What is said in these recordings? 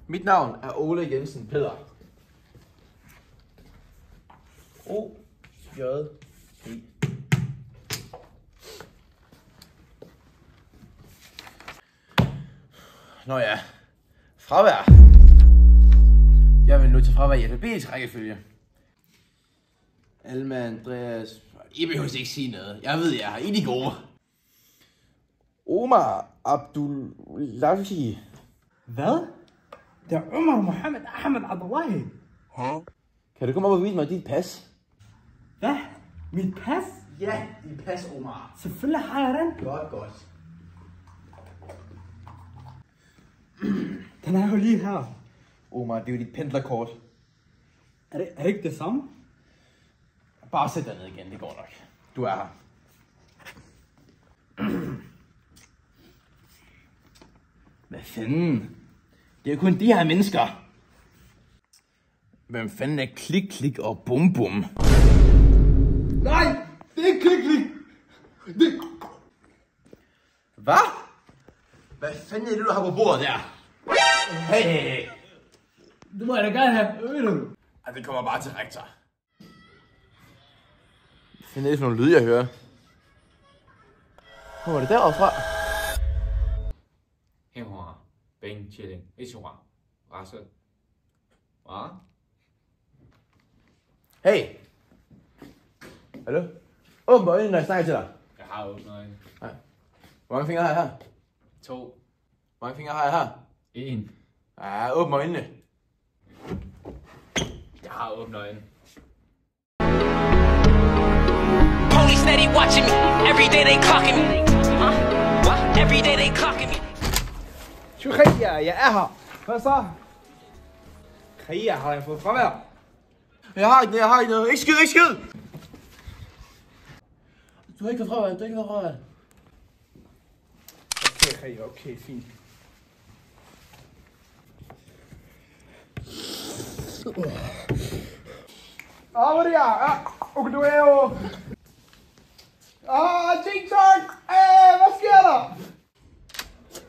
Mit navn er Ole Jensen Peder. O-J-E. Nå ja, fravær. Jeg vil nu til fravær i alfabetisk rækkefølge. Alma, Andreas, I behøver ikke sige noget. Jeg ved jer, I er de gode. Omar Abdullahi. Hvad? Det er Omar Mohammed Ahmed Abdullahi. Kan du komme op og vise mig dit pas? Hvad? Mit pas? Ja, dit pas, Omar. Selvfølgelig har jeg den. Godt. Den er jo lige her. Omar, det er jo dit pendlerkort. Er det ikke det samme? Bare sæt dig ned igen, det går nok. Du er her. Hvad fanden? Det er jo kun de her mennesker. Hvem fanden er klik, klik og bum bum? Nej! Det er ikke klik. Hvad? Hvad fanden er det, du har på bordet der? Hey! Du må da gerne have øl. Ej, det kommer bare til rektor. Hvad fanden er det for nogle lyde, jeg hører? Hvor var det deroppe fra? 黑红啊，北影确定，一起玩，玩色，玩。 Hey! Hallo? Åbn øjnene, når jeg snakker til dig. Jeg har åbnet øjnene. Nej. Hvor mange fingre har jeg her? 2, Hvor mange fingre har jeg her? 1. Ja, åbn øjnene. Jeg har åbnet øjnene. Police steady watching me. Every day they clocking me. Huh? What? Every day they clocking me. Khaya, jeg er her. Hvad så? Khaya, har jeg fået fravær? Jeg har ikke noget. Ikke skid! Du har ikke fået fravær, Okay, Khaya, okay, fint. Hvor er det her? Okay, du er jo... TikTok! Hvad sker der?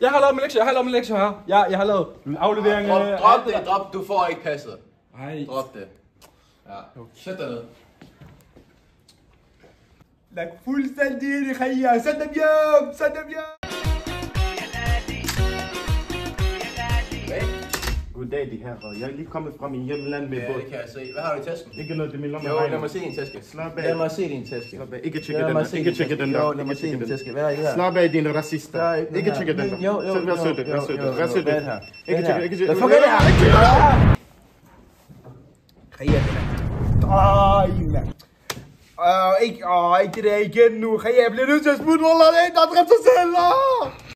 Jeg har lavet min lektie her. Jeg har lavet aflevering. Drop. Du får ikke passet. Nej. Drop det. Ja, sæt dig ned. Lad fuldstændig ind i Khaya. Send dem hjem. Goddag, de her. Jeg er lige kommet fra min hjemland med Ja, båd. det kan jeg se. Hvad har du i tasken? Ikke noget, det er min lomme. Jo, lad mig se din taske. Slap af. Lad mig se din taske. Slap af. Ikke tjekke Lad den mig der. se Ikke din tjekke taske. den der. Jo, lad mig se din taske. Hvad er der i her? Slap af, dine racister. Der er ikke Ikke noget tjekke den her. der. Jo. Så vær sødt. Vær sødt. Hvad er det her? Ikke tjekke. Hvad fuck er det her? Khaya, Mand. Ikke det der igen nu. Khaya, jeg bliver nødt til at smutte. Hvor er det, der dræbte sig selv?